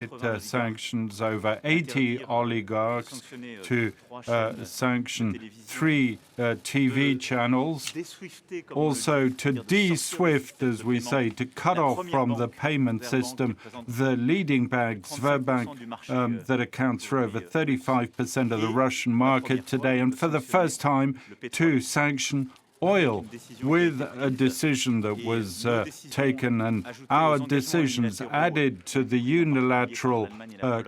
It sanctions over 80 oligarchs to sanction 3 TV channels, also to de-SWIFT, as we say, to cut off from the payment system the leading bank, Sberbank, that accounts for over 35% of the Russian market today, and for the first time to sanction oil, with a decision that was taken, and our decisions added to the unilateral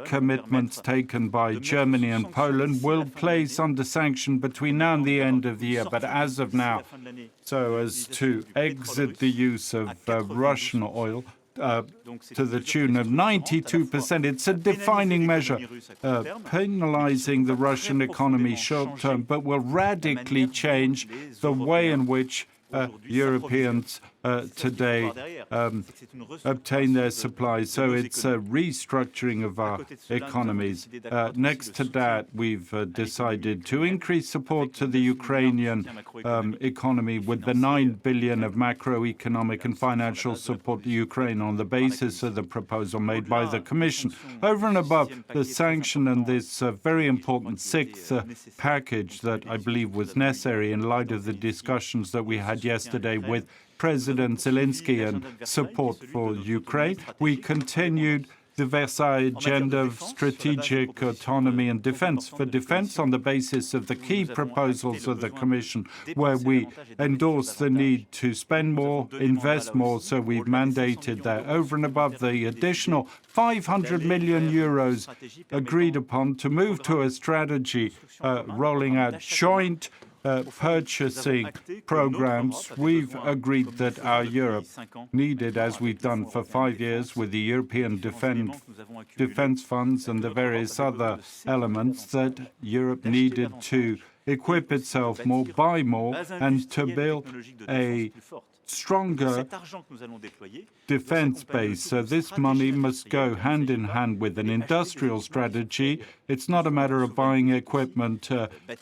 commitments taken by Germany and Poland, will place under sanction between now and the end of the year. But as of now, so as to exit the use of Russian oil, to the tune of 92%. It's a defining measure, penalizing the Russian economy short term, but will radically change the way in which Europeans today obtain their supplies. So it's a restructuring of our economies. Next to that, we've decided to increase support to the Ukrainian economy with the 9 billion of macroeconomic and financial support to Ukraine on the basis of the proposal made by the Commission. Over and above the sanction and this very important 6th package that I believe was necessary in light of the discussions that we had yesterday with President Zelensky and support for Ukraine, we continued the Versailles agenda of strategic autonomy and defense. For defense, on the basis of the key proposals of the Commission, where we endorse the need to spend more, invest more, so we've mandated that over and above the additional 500 million euros agreed upon to move to a strategy rolling out joint purchasing programs. We've agreed that our Europe needed, as we've done for 5 years with the European defense funds and the various other elements, that Europe needed to equip itself more, buy more, and to build a stronger defense base. So this money must go hand in hand with an industrial strategy. It's not a matter of buying equipment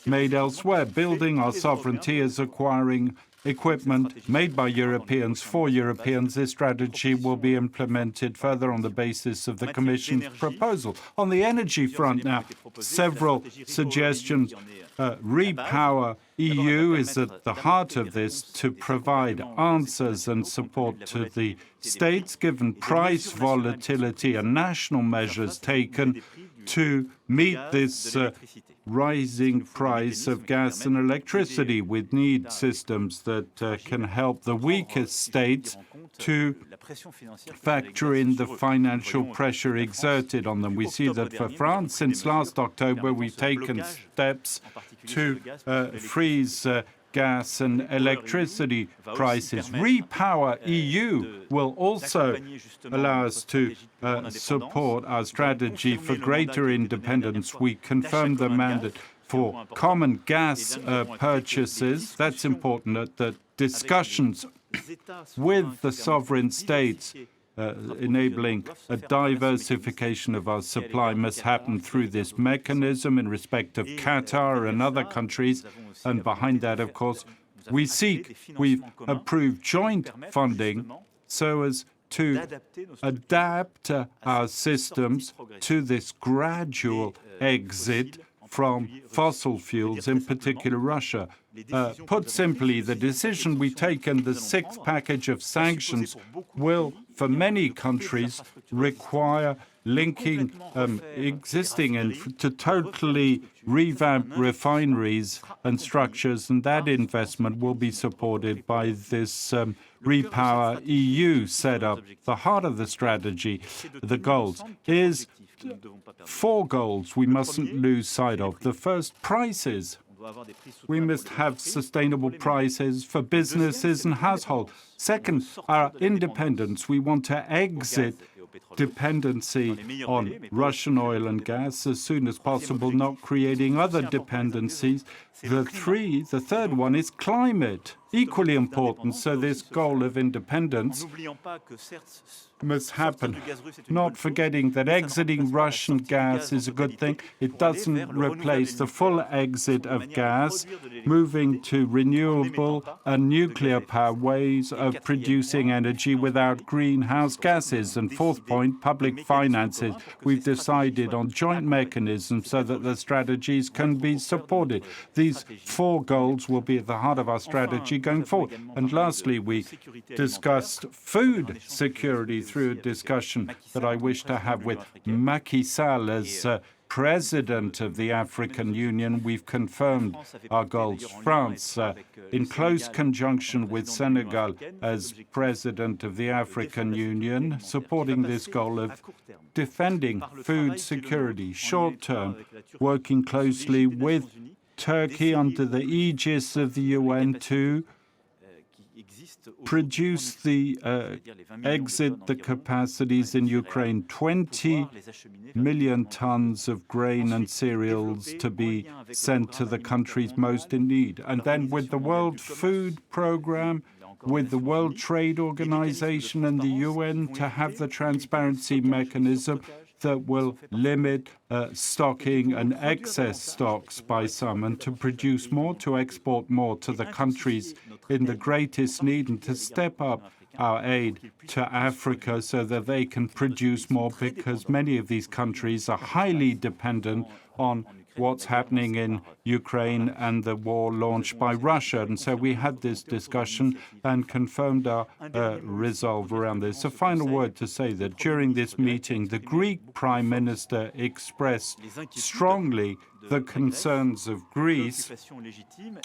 made elsewhere. Building our sovereignty is acquiring equipment made by Europeans for Europeans. This strategy will be implemented further on the basis of the Commission's proposal. On the energy front now, several suggestions. Repower EU is at the heart of this to provide answers and support to the states, given price volatility and national measures taken to meet this rising price of gas and electricity. We need systems that can help the weakest states to factor in the financial pressure exerted on them. We see that for France, since last October, we've taken steps to freeze gas and electricity prices. Repower EU will also allow us to support our strategy for greater independence. We confirmed the mandate for common gas purchases. That's important, that discussions with the sovereign states enabling a diversification of our supply must happen through this mechanism in respect of Qatar and other countries. And behind that, of course, we've approved joint funding so as to adapt our systems to this gradual exit from fossil fuels, in particular Russia. Put simply, the decision we take in the 6th package of sanctions will, for many countries, require linking existing and to totally revamp refineries and structures, and that investment will be supported by this Repower EU setup. The heart of the strategy, the goals, is 4 goals we mustn't lose sight of. The first, prices. We must have sustainable prices for businesses and households. Second, our independence. We want to exit dependency on Russian oil and gas as soon as possible, not creating other dependencies. The third one is climate, equally important. So this goal of independence must happen, not forgetting that exiting Russian gas is a good thing. It doesn't replace the full exit of gas, moving to renewable and nuclear power ways of producing energy without greenhouse gases. And fourth point, joint public finances. We've decided on joint mechanisms so that the strategies can be supported. These 4 goals will be at the heart of our strategy going forward. And lastly, we discussed food security through a discussion that I wish to have with Macky Sall as President of the African Union. We've confirmed our goals. France, in close conjunction with Senegal as President of the African Union, supporting this goal of defending food security, short term, working closely with Turkey under the aegis of the UN to produce exit the capacities in Ukraine, 20 million tons of grain and cereals to be sent to the countries most in need. And then with the World Food Programme, with the World Trade Organization and the UN to have the transparency mechanism that will limit stocking and excess stocks by some, and to produce more, to export more to the countries in the greatest need, and to step up our aid to Africa so that they can produce more, because many of these countries are highly dependent on what's happening in Ukraine and the war launched by Russia. And so we had this discussion and confirmed our resolve around this. A final word to say that during this meeting, the Greek Prime Minister expressed strongly the concerns of Greece,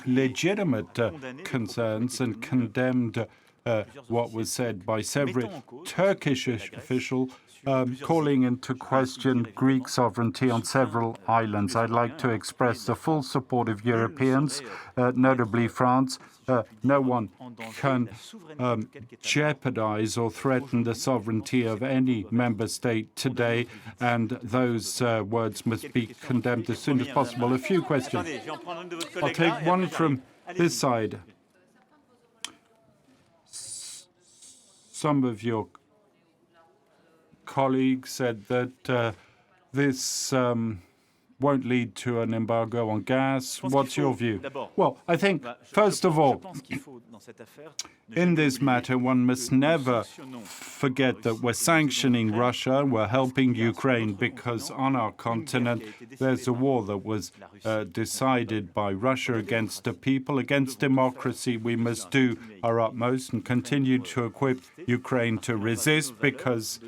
legitimate concerns, and condemned what was said by several Turkish officials, calling into question Greek sovereignty on several islands. I'd like to express the full support of Europeans, notably France. No one can jeopardize or threaten the sovereignty of any member state today, and those words must be condemned as soon as possible. A few questions. I'll take one from this side. Some of your colleagues said that this won't lead to an embargo on gas. What's your view? Well, I think, first of all, in this matter, one must never forget that we're sanctioning Russia, we're helping Ukraine, because on our continent there's a war that was decided by Russia against a people, against democracy. We must do our utmost and continue to equip Ukraine to resist, because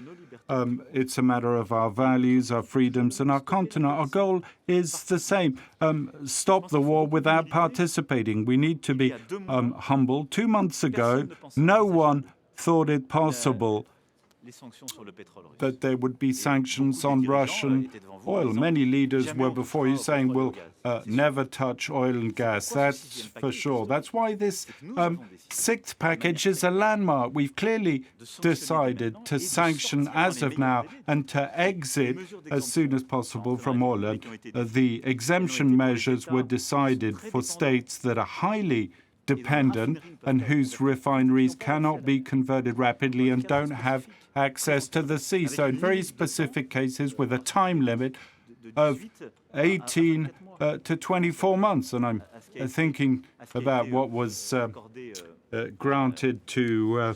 it's a matter of our values, our freedoms, and our continent. Our goal is the same. Stop the war without participating. We need to be humble. 2 months ago, no one thought it possible that there would be sanctions on Russian oil. Many leaders were before you saying we'll never touch oil and gas. That's for sure. That's why this sixth package is a landmark. We've clearly decided to sanction as of now and to exit as soon as possible from oil. And the exemption measures were decided for states that are highly dependent and whose refineries cannot be converted rapidly and don't have access to the sea. So in very specific cases with a time limit of 18 to 24 months. And I'm thinking about what was granted to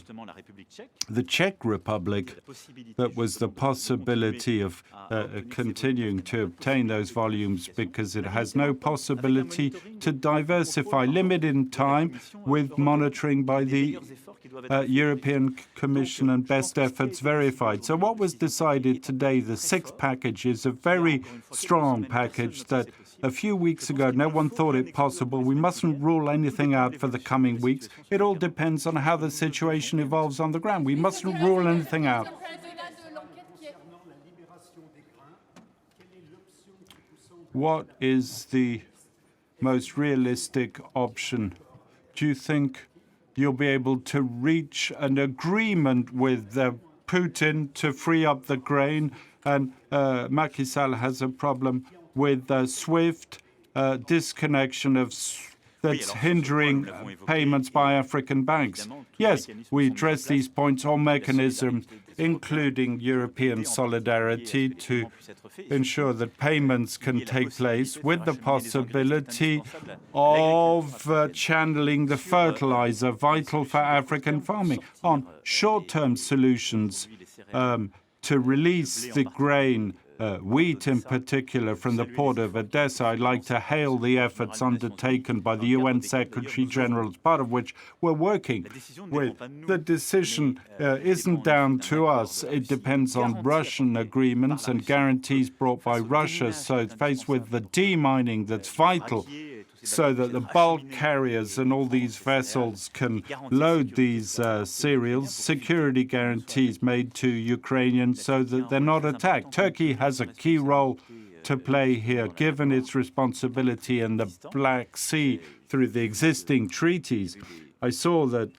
the Czech Republic, that was the possibility of continuing to obtain those volumes because it has no possibility to diversify, limited in time with monitoring by the European Commission and best efforts verified. So what was decided today, the sixth package, is a very strong package that a few weeks ago no one thought it possible. We mustn't rule anything out for the coming weeks. It all depends on how the situation evolves on the ground. We mustn't rule anything out. What is the most realistic option? Do you think you'll be able to reach an agreement with Putin to free up the grain? And Macky Sall has a problem with SWIFT disconnection of that's hindering payments by African banks. Yes, we address these points on mechanisms, including European solidarity, to ensure that payments can take place with the possibility of channeling the fertilizer vital for African farming on short-term solutions. to release the grain, wheat in particular, from the port of Odessa. I'd like to hail the efforts undertaken by the UN Secretary General, as part of which we're working with. The decision isn't down to us. It depends on Russian agreements and guarantees brought by Russia. So faced with the demining that's vital, so that the bulk carriers and all these vessels can load these cereals, security guarantees made to Ukrainians so that they're not attacked. Turkey has a key role to play here, given its responsibility in the Black Sea through the existing treaties. I saw that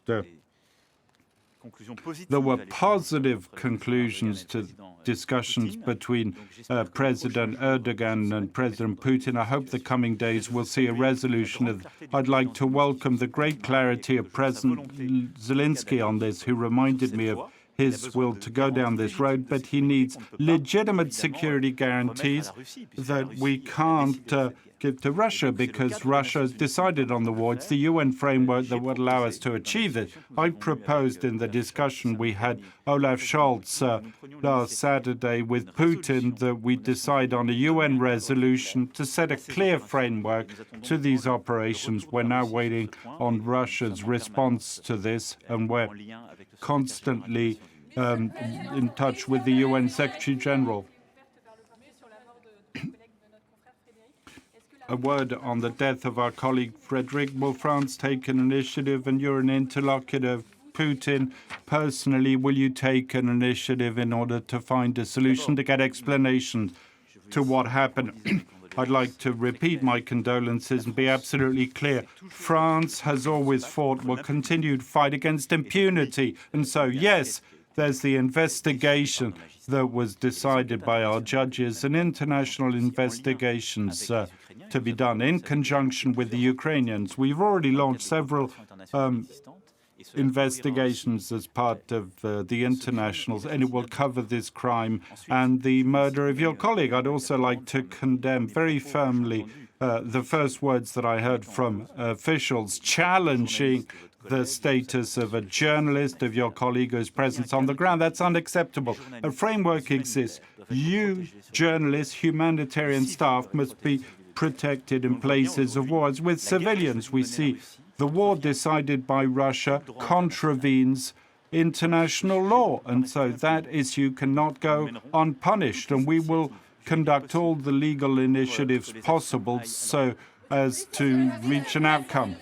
there were positive conclusions to discussions between President Erdogan and President Putin. I hope the coming days will see a resolution of. I'd like to welcome the great clarity of President Zelensky on this, who reminded me of his will to go down this road, but he needs legitimate security guarantees that we can't give to Russia, because Russia has decided on the war. It's the UN framework that would allow us to achieve it. I proposed in the discussion we had Olaf Scholz last Saturday with Putin that we decide on a UN resolution to set a clear framework to these operations. We're now waiting on Russia's response to this, and we're constantly in touch with the UN Secretary General. A word on the death of our colleague Frederick. Will France take an initiative, and you're an interlocutor of Putin? Personally, will you take an initiative in order to find a solution, to get explanations to what happened? I'd like to repeat my condolences and be absolutely clear. France has always fought, will continue to fight against impunity. And so, yes, there's the investigation that was decided by our judges, and international investigations to be done in conjunction with the Ukrainians. We've already launched several investigations as part of the internationals, and it will cover this crime and the murder of your colleague. I'd also like to condemn very firmly the first words that I heard from officials challenging the status of a journalist, of your colleague whose presence on the ground. That's unacceptable. A framework exists. You, journalists, humanitarian staff, must be protected in places of war. As with civilians, we see the war decided by Russia contravenes international law, and so that issue cannot go unpunished, and we will conduct all the legal initiatives possible so as to reach an outcome.